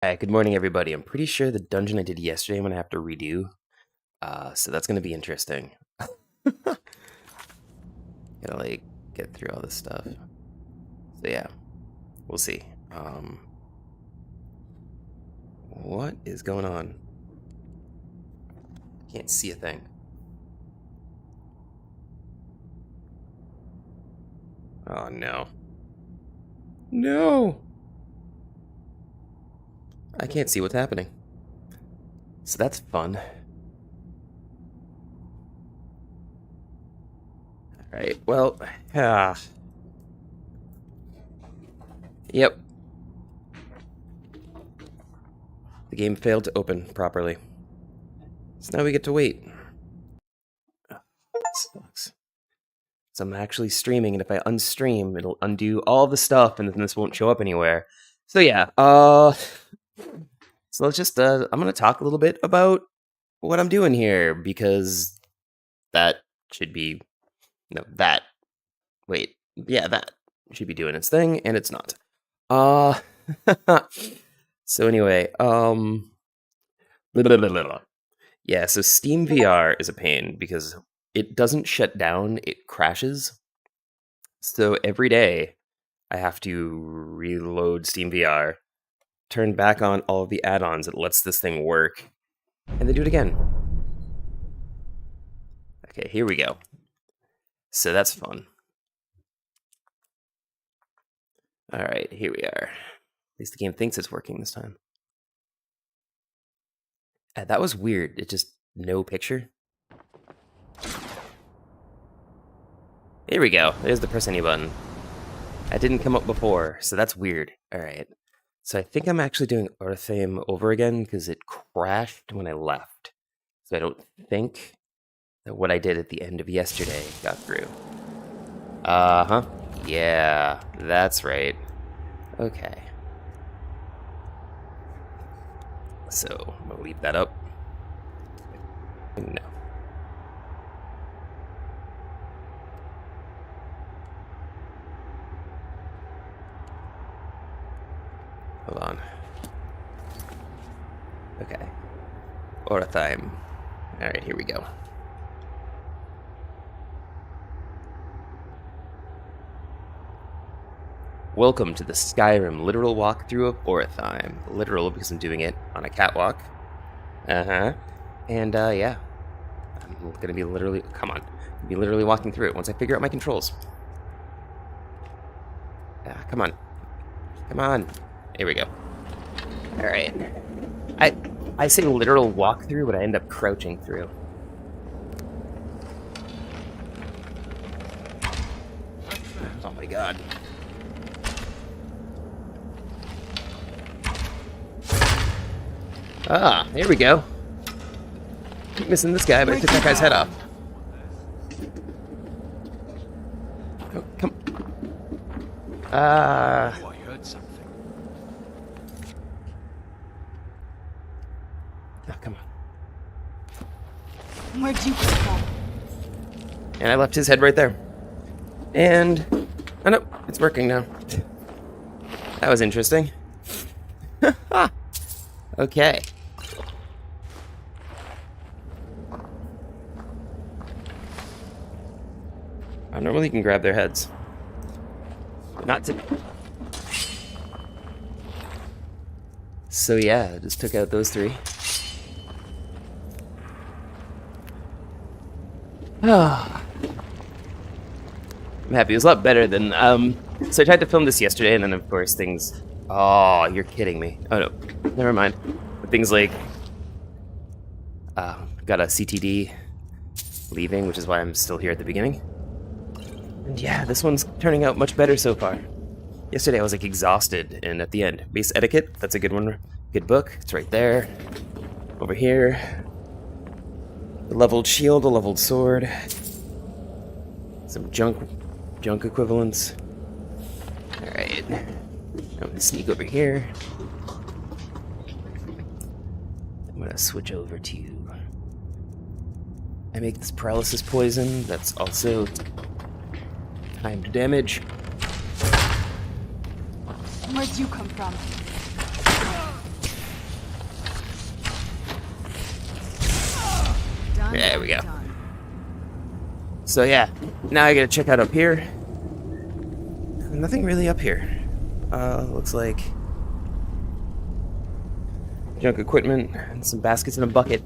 Alright, good morning everybody. I'm pretty sure the dungeon I did yesterday I'm gonna have to redo. So that's gonna be interesting. Gotta like get through all this stuff. So yeah, we'll see. What is going on? Can't see a thing. Oh no. No! I can't see what's happening. So that's fun. Alright, well, yep. The game failed to open properly. So now we get to wait. Sucks. So I'm actually streaming, and if I unstream, it'll undo all the stuff, and then this won't show up anywhere. So yeah, so let's just, I'm gonna talk a little bit about what I'm doing here, because that should be, no, that, wait, yeah, that should be doing its thing, and it's not. So anyway, yeah, so Steam VR is a pain, because it doesn't shut down, it crashes. So every day, I have to reload Steam VR, turn back on all of the add-ons that lets this thing work, and then do it again. Okay, here we go. So that's fun. Alright, here we are. At least the game thinks it's working this time. That was weird. It just, no picture. Here we go. There's the press any button. That didn't come up before, so that's weird. Alright. So I think I'm actually doing Orthame over again because it crashed when I left. So I don't think that what I did at the end of yesterday got through. Uh-huh. Yeah, that's right. Okay. So, I'm gonna leave that up. No. Hold on. Okay. Orthime. Alright, here we go. Welcome to the Skyrim literal walkthrough of Orthime. Literal because I'm doing it on a catwalk. Uh-huh. And, yeah. I'm gonna be literally... Come on. Be literally walking through it once I figure out my controls. Come on. Come on. Here we go. Alright. I say literal walkthrough, but I end up crouching through. Oh my god. Ah, here we go. Keep missing this guy, but I took that guy's head off. Oh, come. Oh, I heard something. Oh, come on. Where'd you come from? And I left his head right there. And... Oh no, it's working now. That was interesting. Okay. Normally you can grab their heads. But not to... So yeah, I just took out those three. I'm happy. It was a lot better than... So I tried to film this yesterday, and then of course things... Oh, you're kidding me. Oh no, never mind. But things like... got a CTD leaving, which is why I'm still here at the beginning. And yeah, this one's turning out much better so far. Yesterday I was like exhausted, and at the end, Base Etiquette, that's a good one. Good book, it's right there. Over here. A leveled shield, a leveled sword. Some junk equivalents. Alright. I'm gonna sneak over here. I'm gonna switch over to... I make this paralysis poison, that's also timed damage. Where'd you come from? There we go. So yeah, now I gotta check out up here. Nothing really up here. Looks like junk equipment and some baskets and a bucket.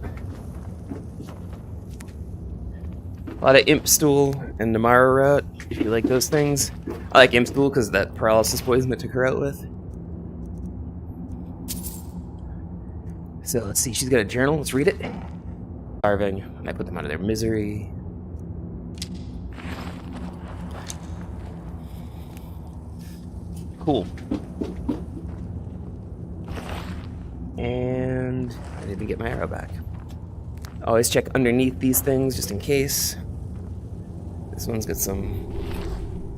A lot of imp stool and Namara root, if you like those things. I like imp stool because of that paralysis poison that took her out with. So let's see, she's got a journal, let's read it. Starving, and I put them out of their misery. Cool. And I didn't get my arrow back. Always check underneath these things just in case. This one's got some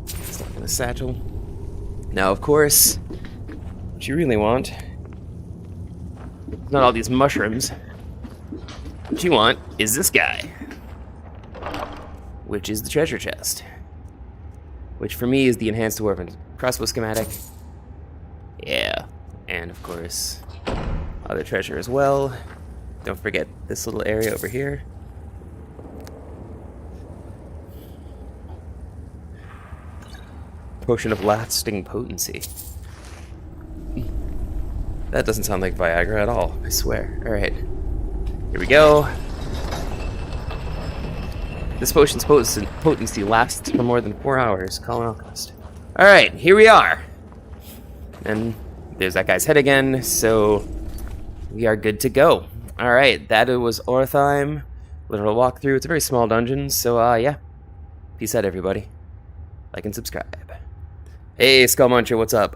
stuff in a satchel. Now, of course, what you really want is not all these mushrooms. What you want is this guy, which is the treasure chest. Which for me is the enhanced dwarven crossbow schematic. Yeah, and of course, other treasure as well. Don't forget this little area over here. Potion of lasting potency. That doesn't sound like Viagra at all, I swear. Alright, here we go. This potion's potency lasts for more than 4 hours. Call an alchemist. Alright, here we are. And there's that guy's head again, so we are good to go. Alright, that was Ortheim. Literal walkthrough. It's a very small dungeon, so yeah. Peace out, everybody. Like and subscribe. Hey, Skull Muncher, what's up?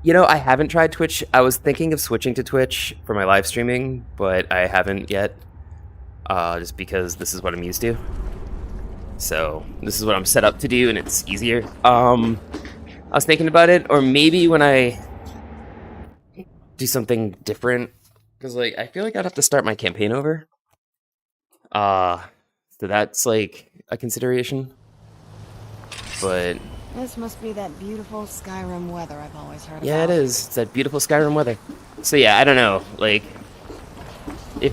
You know, I haven't tried Twitch. I was thinking of switching to Twitch for my live streaming, but I haven't yet. Just because this is what I'm used to. So, this is what I'm set up to do, and it's easier. I was thinking about it, or maybe when I do something different, because, like, I feel like I'd have to start my campaign over. So that's, like, a consideration. But this must be that beautiful Skyrim weather I've always heard about. yeah, it is. It's that beautiful Skyrim weather. So yeah, I don't know. Like, if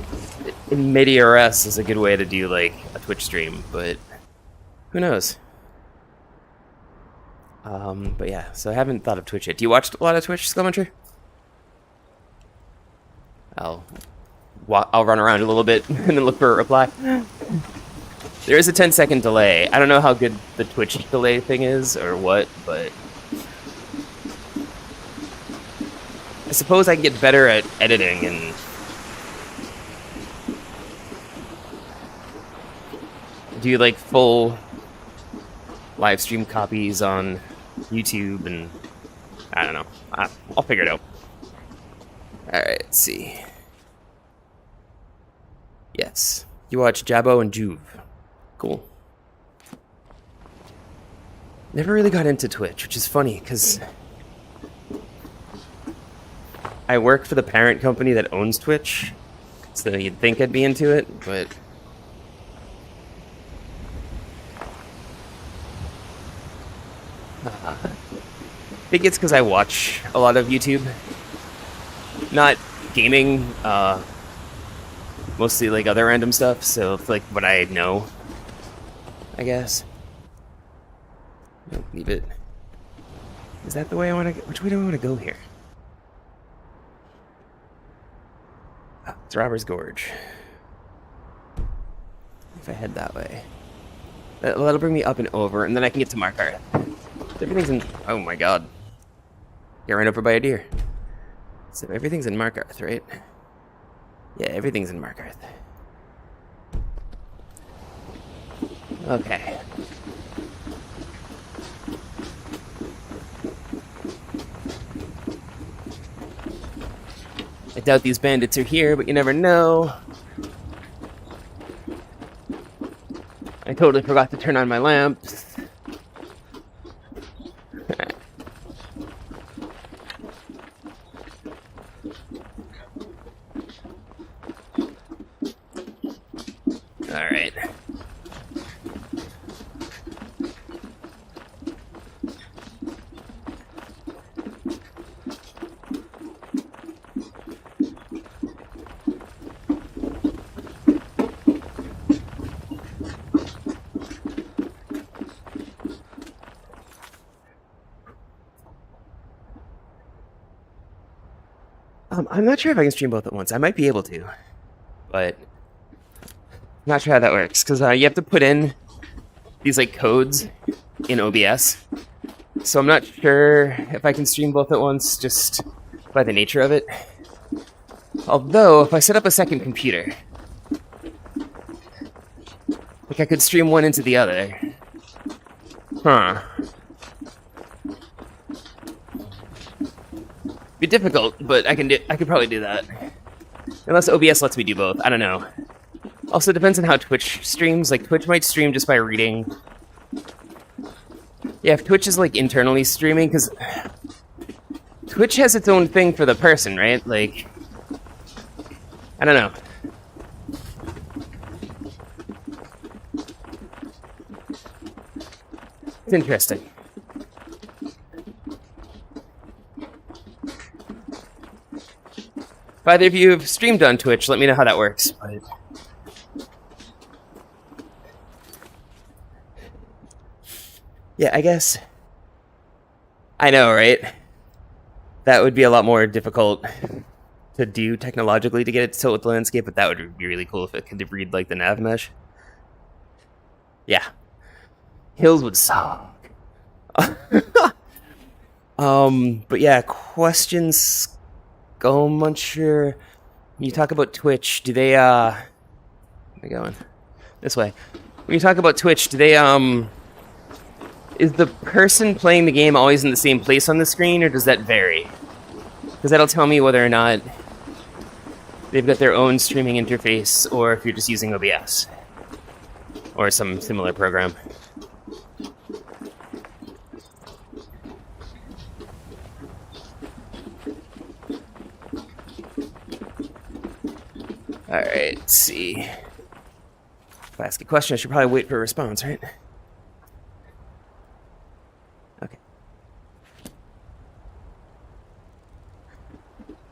in mid-ERS is a good way to do, like, a Twitch stream, but who knows? But yeah, so I haven't thought of Twitch yet. Do you watch a lot of Twitch, Skullmuncher? I'll run around a little bit and then look for a reply. There is a 10-second delay. I don't know how good the Twitch delay thing is or what, but I suppose I can get better at editing and do like full live stream copies on YouTube, and I don't know. I'll figure it out. Alright, let's see. Yes. You watch Jabbo and Juve. Cool. Never really got into Twitch, which is funny, because I work for the parent company that owns Twitch, so you'd think I'd be into it, but I think it's because I watch a lot of YouTube. Not gaming, mostly like other random stuff, so it's like what I know, I guess. Leave it. Is that the way I want to go? Which way do I want to go here? Oh, it's Robber's Gorge. If I head that way. That'll bring me up and over, and then I can get to Markarth. Everything's in... Oh my god. Get ran over by a deer. So everything's in Markarth, right? Yeah, everything's in Markarth. Okay. I doubt these bandits are here, but you never know. I totally forgot to turn on my lamps. Alright. I'm not sure if I can stream both at once. I might be able to, but I'm not sure how that works because you have to put in these like codes in OBS. So I'm not sure if I can stream both at once just by the nature of it. Although, if I set up a second computer, like I could stream one into the other. Huh. Be difficult, but I could probably do that. Unless OBS lets me do both. I don't know. Also, it depends on how Twitch streams. Like, Twitch might stream just by reading. Yeah, if Twitch is, like, internally streaming, because Twitch has its own thing for the person, right? Like, I don't know. It's interesting. If either of you have streamed on Twitch, let me know how that works. But yeah, I guess. I know, right? That would be a lot more difficult to do technologically to get it to tilt with the landscape, but that would be really cool if it could read like the nav mesh. Yeah. Hills would suck. But yeah, questions. Go Muncher. When you talk about Twitch, do they where are we going? This way. When you talk about Twitch, do they is the person playing the game always in the same place on the screen, or does that vary? Because that'll tell me whether or not they've got their own streaming interface, or if you're just using OBS. Or some similar program. Alright, let's see. If I ask a question, I should probably wait for a response, right? Okay.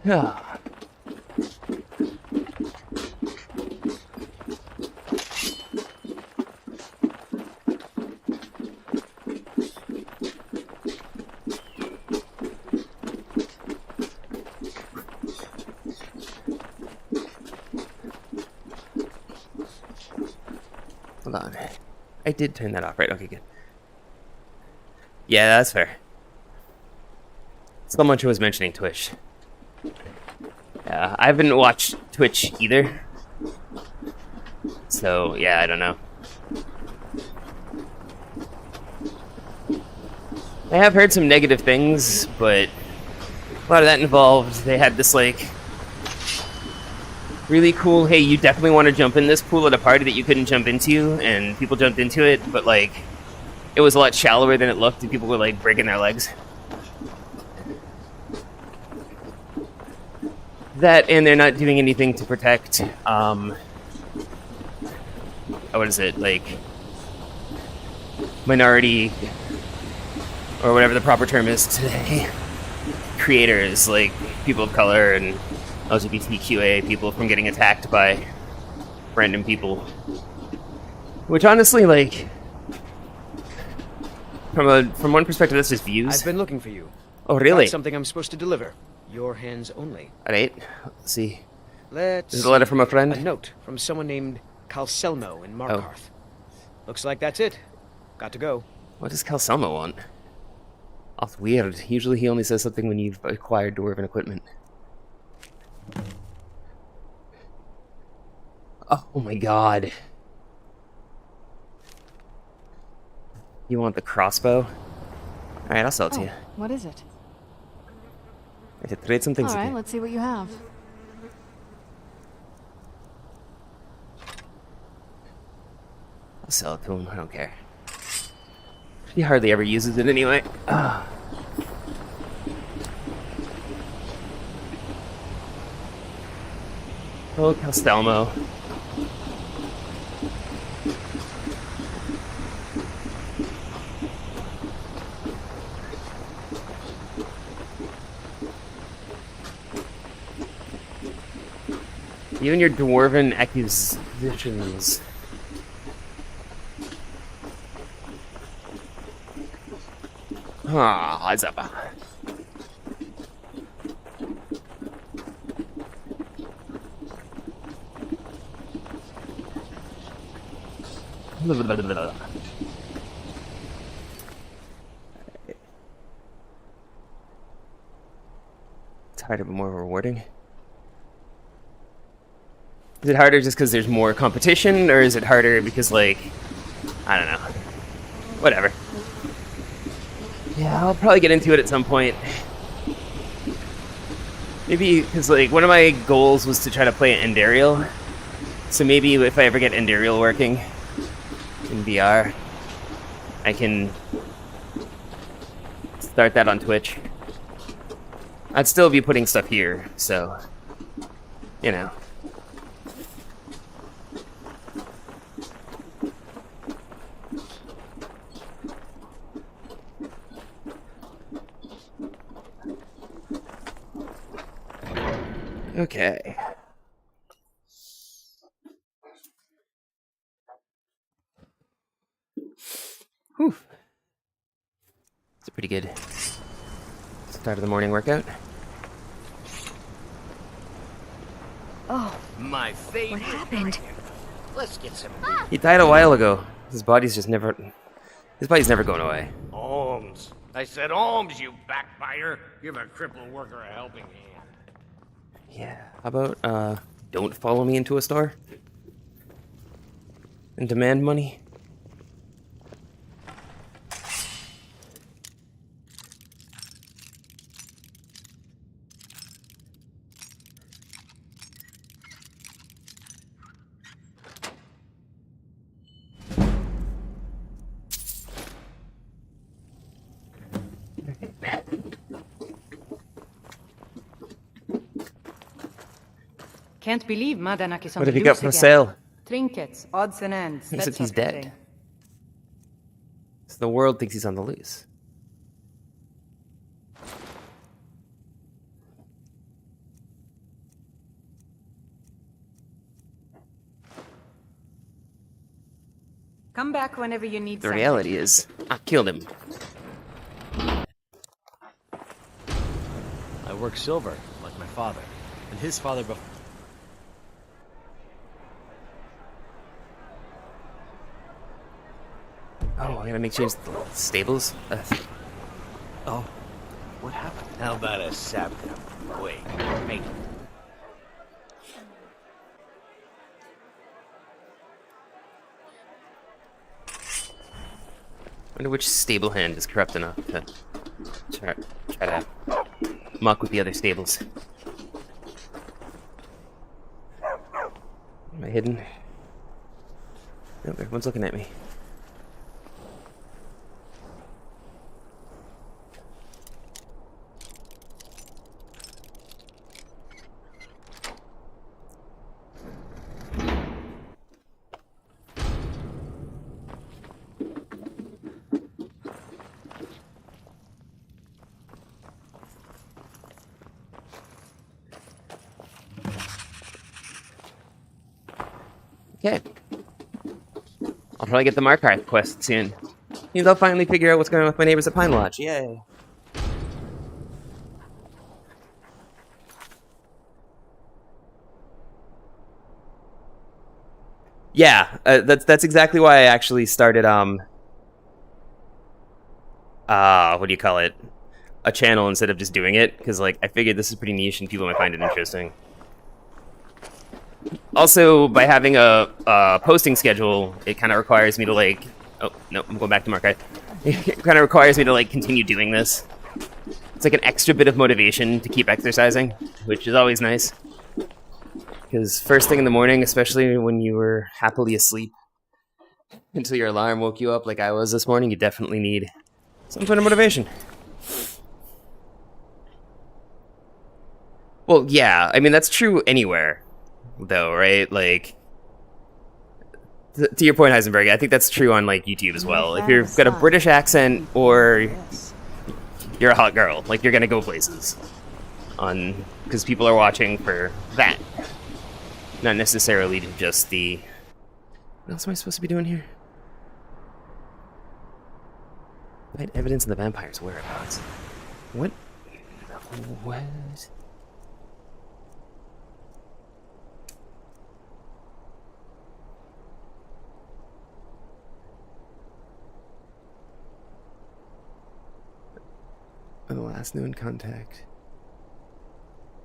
Ah. Hold on. I did turn that off, right? Okay, good. Yeah, that's fair. Someone was mentioning Twitch. Yeah, I haven't watched Twitch either. So, yeah, I don't know. I have heard some negative things, but a lot of that involved, they had this, like, really cool, hey, you definitely want to jump in this pool at a party that you couldn't jump into, and people jumped into it, but, like, it was a lot shallower than it looked, and people were, like, breaking their legs. That, and they're not doing anything to protect, what is it, like, minority, or whatever the proper term is today, creators, like, people of color, and LGBTQA people from getting attacked by random people. Which honestly, like, from one perspective, that's just views. I've been looking for you. Oh, really? Got something I'm supposed to deliver. Your hands only. Alright, let's see. Let's. This is a letter from a friend? A note from someone named Calselmo in Markarth. Looks like that's it. Got to go. What does Calselmo want? Oh, it's weird. Usually he only says something when you've acquired dwarven equipment. Oh my god. You want the crossbow? Alright, I'll sell it to you. What is it? I should trade some things with Alright, you. let's see what you have. I'll sell it to him, I don't care. He hardly ever uses it anyway. Ah. Oh, Castelmo. Even your dwarven acquisitions. Ah, Zaba. It's harder but more rewarding. Is it harder just because there's more competition, or is it harder because, like, I don't know. Whatever. Yeah, I'll probably get into it at some point. Maybe because, like, one of my goals was to try to play Endarial. So maybe if I ever get Endarial working in VR, I can start that on Twitch. I'd still be putting stuff here, so, you know. Okay. Whew. It's a pretty good start of the morning workout. Oh, My favorite. what happened? Let's get some He died a while ago. His body's never going away. alms. I said alms, you backbiter. Give a crippled worker a helping hand. Yeah. How about, don't follow me into a store? And demand money? Can't believe Madanak is on What the have you got loose for again. sale? Trinkets, odds and ends. Except that he's sort of dead. thing. So the world thinks he's on the loose. Come back whenever you need The something. reality is, I killed him. I work silver, like my father, and his father before. Oh, I gotta make change to the stables? Oh, what happened? How about a sap? Wait, make it. I wonder which stable hand is corrupt enough to try to muck with the other stables. Am I hidden? Nope, everyone's looking at me. Okay. I'll probably get the Markarth quest soon. Means I'll finally figure out what's going on with my neighbors at Pine Lodge. Yay. Yeah, that's exactly why I actually started, what do you call it? A channel instead of just doing it, because, like, I figured this is pretty niche and people might find it interesting. Also, by having a posting schedule, it kind of requires me to, like... Oh, no, I'm going back to Markarth. It kind of requires me to, like, continue doing this. It's like an extra bit of motivation to keep exercising, which is always nice. Because first thing in the morning, especially when you were happily asleep until your alarm woke you up like I was this morning, you definitely need some sort of motivation. Well, yeah, I mean, that's true anywhere, though, right? Like, to your point, Heisenberg, I think that's true on, like, YouTube as well. If you've got a British accent or you're a hot girl, like, you're gonna go places. Because people are watching for that. Not necessarily just the... What else am I supposed to be doing here? Find evidence in the vampire's whereabouts. What? What? last known contact.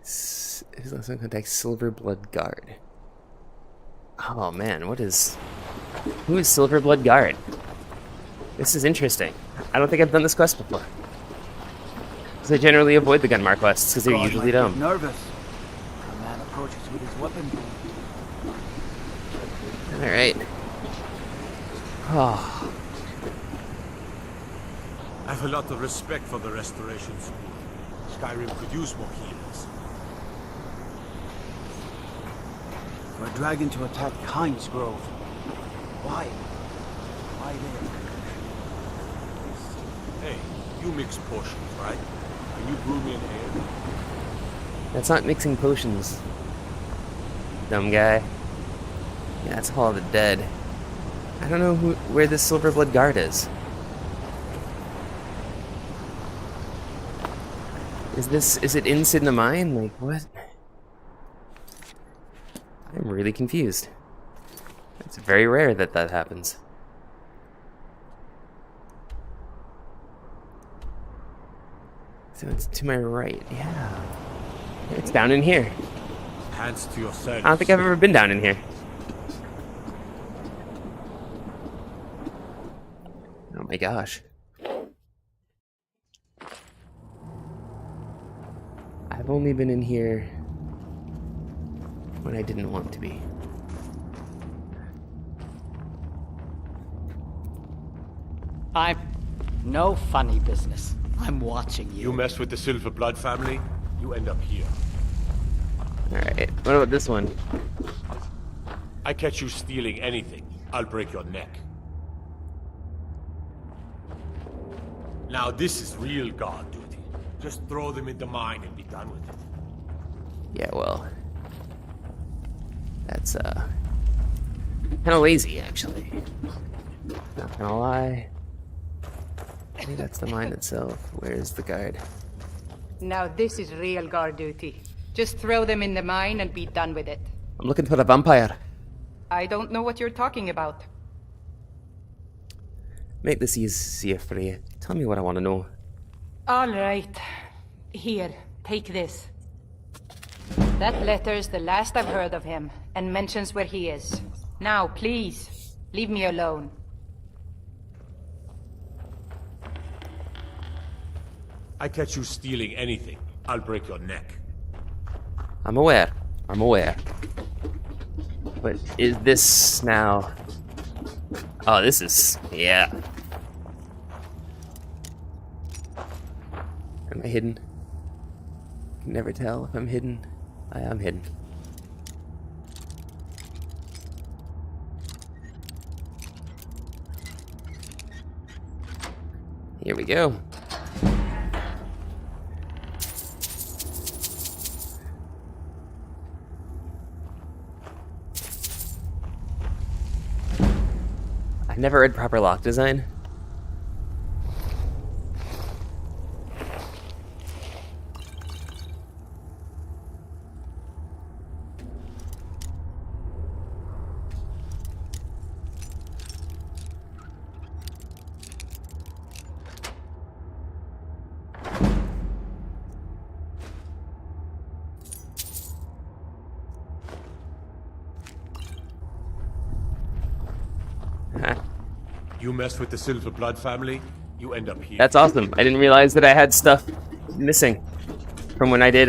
His last known contact, Silverblood Guard. Oh man, who is Silverblood Guard? This is interesting. I don't think I've done this quest before. Because I generally avoid the Gunmar quests because they're God usually might dumb. get nervous. A man approaches with his weapon. Alright. Oh. I have a lot of respect for the Restoration School. Skyrim could use more healers. For a dragon to attack Kynes Grove. Why? Why there? Hey, you mix potions, right? Can you brew me an ale? That's not mixing potions. Dumb guy. Yeah, that's Hall of the Dead. I don't know where this Silverblood Guard is. Is it in Sid the Mine? Like, what? I'm really confused. It's very rare that that happens. So it's to my right, yeah. It's down in here. Hands to yourself. I don't think I've ever been down in here. Oh my gosh. I've only been in here when I didn't want to be. I'm no funny business. I'm watching you. You mess with the Silver Blood family, you end up here. Alright, what about this one? I catch you stealing anything, I'll break your neck. Now this is real guard duty. Just throw them in the mine and be done with it. Yeah, well, that's kind of lazy actually. Not gonna lie. I think that's the mine itself. Where's the guard? Now this is real guard duty. Just throw them in the mine and be done with it. I'm looking for the vampire. I don't know what you're talking about. Make this easier for you. Tell me what I want to know. All right. Here, take this. That letter's the last I've heard of him, and mentions where he is. Now, please, leave me alone. I catch you stealing anything, I'll break your neck. I'm aware. I'm aware. But is this now... Oh, this is... Yeah. Am I hidden? Can never tell if I'm hidden. I am hidden. Here we go. I've never read proper lock design. You mess with the Silver Blood family, you end up here. That's awesome. I didn't realize that I had stuff missing from when I did,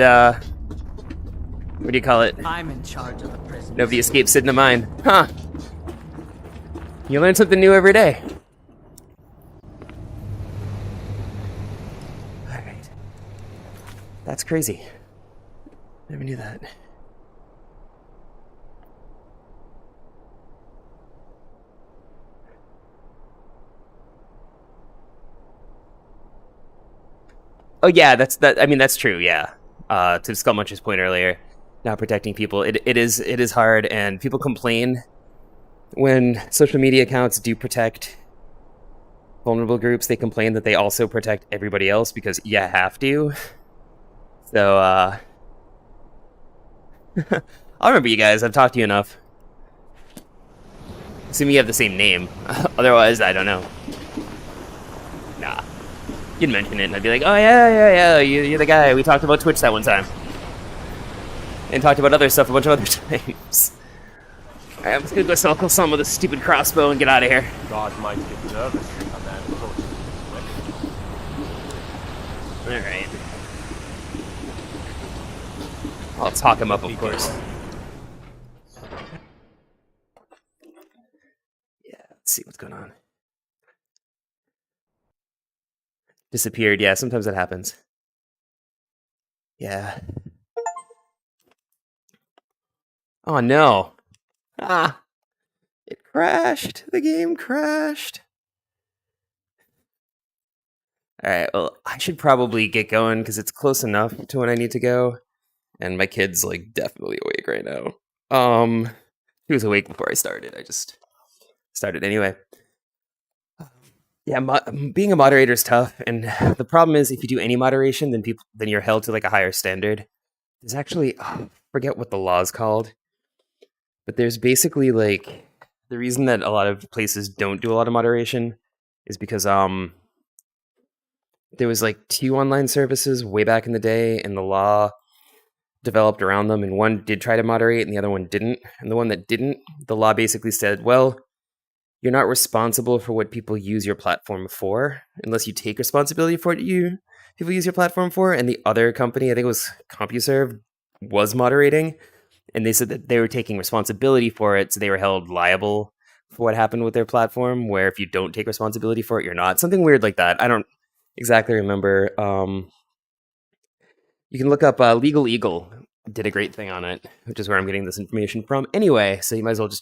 what do you call it? I'm in charge of the prison. Nobody escapes Sid in the Mine. Huh. You learn something new every day. Alright. That's crazy. Never knew that. Oh yeah, I mean that's true. Yeah, to Skullmuncher's point earlier, not protecting people. It is hard, and people complain when social media accounts do protect vulnerable groups. They complain that they also protect everybody else because you have to. So I'll remember you guys. I've talked to you enough. Assuming you have the same name. Otherwise, I don't know. Nah. You'd mention it, and I'd be like, oh, yeah, you're the guy. We talked about Twitch that one time. And talked about other stuff a bunch of other times. Alright, I'm just gonna go kill some with a stupid crossbow and get out of here. God might get nervous if a man approaches him. Alright. I'll talk him up, of course. Yeah, let's see what's going on. Disappeared, yeah, sometimes that happens. Yeah. Oh no. Ah. It crashed. The game crashed. Alright, well, I should probably get going because it's close enough to when I need to go. And my kid's like definitely awake right now. He was awake before I started. I just started anyway. Yeah, being a moderator is tough, and the problem is if you do any moderation, then you're held to like a higher standard. There's actually forget what the law is called, but there's basically like the reason that a lot of places don't do a lot of moderation is because there was like 2 online services way back in the day, and the law developed around them, and one did try to moderate, and the other one didn't. And the one that didn't, the law basically said, well, you're not responsible for what people use your platform for, unless you take responsibility for what people use your platform for. And the other company, I think it was CompuServe, was moderating, and they said that they were taking responsibility for it, so they were held liable for what happened with their platform, where if you don't take responsibility for it, you're not. Something weird like that. I don't exactly remember. You can look up Legal Eagle did a great thing on it, which is where I'm getting this information from anyway, so you might as well just check